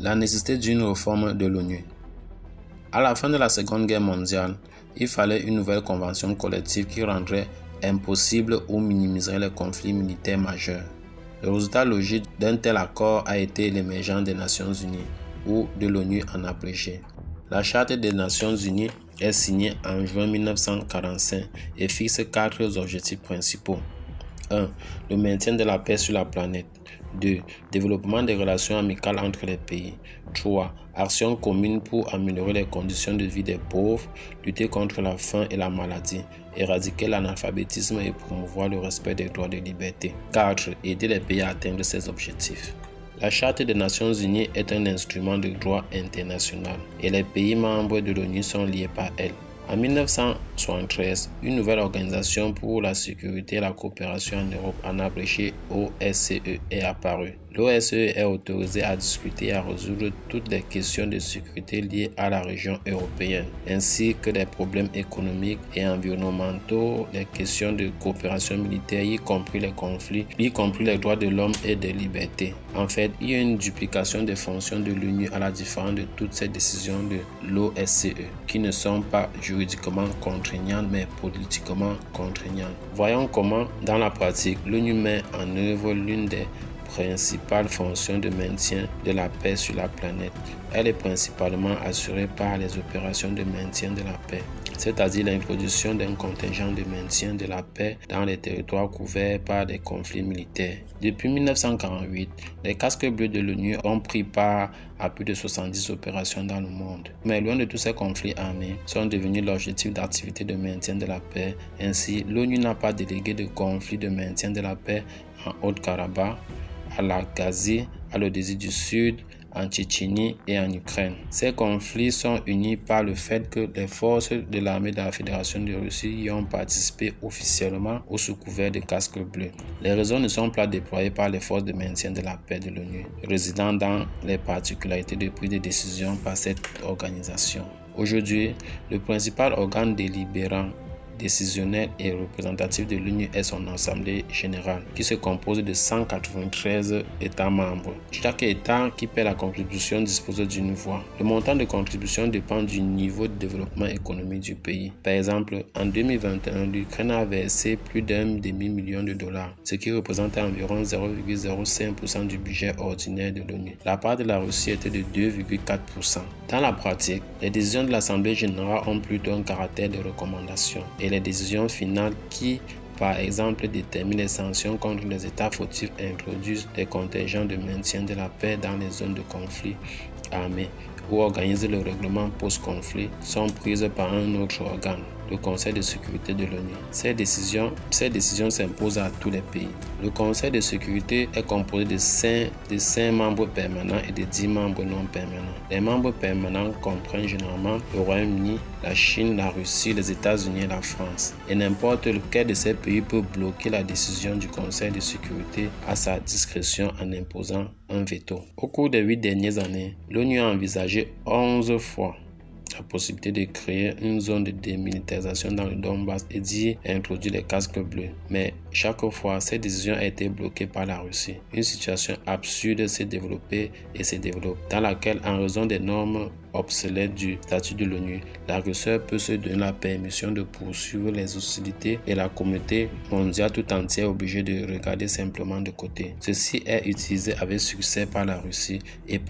La nécessité d'une réforme de l'ONU. À la fin de la Seconde Guerre mondiale, il fallait une nouvelle convention collective qui rendrait impossible ou minimiserait les conflits militaires majeurs. Le résultat logique d'un tel accord a été l'émergence des Nations Unies, ou de l'ONU en abrégé. La Charte des Nations Unies est signée en juin 1945 et fixe 4 objectifs principaux. 1. Le maintien de la paix sur la planète. 2. Développement des relations amicales entre les pays. 3. Action commune pour améliorer les conditions de vie des pauvres, lutter contre la faim et la maladie, éradiquer l'analphabétisme et promouvoir le respect des droits de liberté. 4. Aider les pays à atteindre ces objectifs. La Charte des Nations Unies est un instrument de droit international et les pays membres de l'ONU sont liés par elle. En 1973, une nouvelle organisation pour la sécurité et la coopération en Europe, en abrégé OSCE, est apparue. L'OSCE est autorisée à discuter et à résoudre toutes les questions de sécurité liées à la région européenne, ainsi que des problèmes économiques et environnementaux, les questions de coopération militaire, y compris les conflits, y compris les droits de l'homme et des libertés. En fait, il y a une duplication des fonctions de l'ONU à la différence de toutes ces décisions de l'OSCE, qui ne sont pas juridiquement contraignantes mais politiquement contraignantes. Voyons comment, dans la pratique, l'ONU met en œuvre l'une des principales fonctions de maintien de la paix sur la planète. Elle est principalement assurée par les opérations de maintien de la paix, c'est-à-dire l'introduction d'un contingent de maintien de la paix dans les territoires couverts par des conflits militaires. Depuis 1948, les casques bleus de l'ONU ont pris part à plus de 70 opérations dans le monde. Mais loin de tous ces conflits armés, sont devenus l'objectif d'activités de maintien de la paix. Ainsi, l'ONU n'a pas délégué de conflits de maintien de la paix en Haut-Karabakh, à l'Abkhazie, à l'Odésie du Sud, en Tchétchénie et en Ukraine. Ces conflits sont unis par le fait que les forces de l'armée de la Fédération de Russie y ont participé officiellement ou sous couvert de casques bleus. Les raisons ne sont pas déployées par les forces de maintien de la paix de l'ONU, résidant dans les particularités de prise de décision par cette organisation. Aujourd'hui, le principal organe délibérant, décisionnel et représentatif de l'ONU est son Assemblée générale, qui se compose de 193 États membres. Chaque État qui paie la contribution dispose d'une voix. Le montant de contribution dépend du niveau de développement économique du pays. Par exemple, en 2021, l'Ukraine a versé plus d'1 demi-million de dollars, ce qui représente environ 0,05% du budget ordinaire de l'ONU. La part de la Russie était de 2,4%. Dans la pratique, les décisions de l'Assemblée générale ont plutôt un caractère de recommandation et les décisions finales qui, par exemple, déterminent les sanctions contre les États fautifs introduisent des contingents de maintien de la paix dans les zones de conflit armé ou organisent le règlement post-conflit sont prises par un autre organe, le Conseil de sécurité de l'ONU. Ces décisions s'imposent à tous les pays. Le Conseil de sécurité est composé de 5 membres permanents et de 10 membres non permanents. Les membres permanents comprennent généralement le Royaume-Uni, la Chine, la Russie, les États-Unis et la France. Et n'importe lequel de ces pays peut bloquer la décision du Conseil de sécurité à sa discrétion en imposant un veto. Au cours des 8 dernières années, l'ONU a envisagé 11 fois la possibilité de créer une zone de démilitarisation dans le Donbass et d'y introduire les casques bleus. Mais chaque fois, cette décision a été bloquée par la Russie. Une situation absurde s'est développée et se développe, dans laquelle, en raison des normes obsolètes du statut de l'ONU, l'agresseur peut se donner la permission de poursuivre les hostilités et la communauté mondiale tout entière est obligée de regarder simplement de côté. Ceci est utilisé avec succès par la Russie et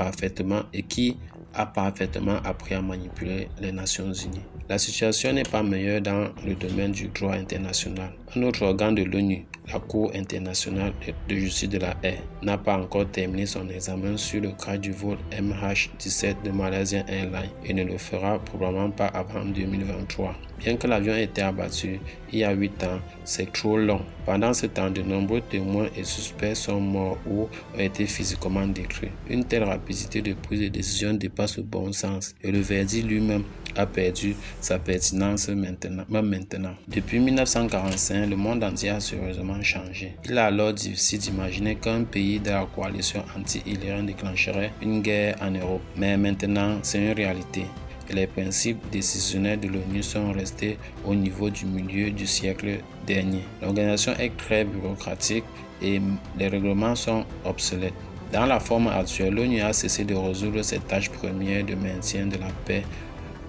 qui a parfaitement appris à manipuler les Nations Unies. La situation n'est pas meilleure dans le domaine du droit international. Un autre organe de l'ONU, la Cour internationale de justice de la Haye, n'a pas encore terminé son examen sur le cas du vol MH17 de Malaysia Airlines et ne le fera probablement pas avant 2023. Bien que l'avion ait été abattu il y a 8 ans, c'est trop long. Pendant ce temps, de nombreux témoins et suspects sont morts ou ont été physiquement détruits. Une telle rapidité de prise de décision dépasse le bon sens et le verdict lui-même a perdu sa pertinence maintenant. Depuis 1945, le monde entier a sérieusement changé. Il est alors difficile d'imaginer qu'un pays de la coalition anti-Iran déclencherait une guerre en Europe. Mais maintenant, c'est une réalité. Et les principes décisionnels de l'ONU sont restés au niveau du milieu du siècle dernier. L'organisation est très bureaucratique et les règlements sont obsolètes. Dans la forme actuelle, l'ONU a cessé de résoudre ses tâches premières de maintien de la paix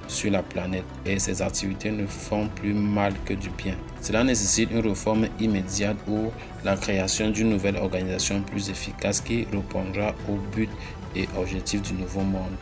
sur la planète et ses activités ne font plus mal que du bien. Cela nécessite une réforme immédiate ou la création d'une nouvelle organisation plus efficace qui répondra aux buts et objectifs du nouveau monde.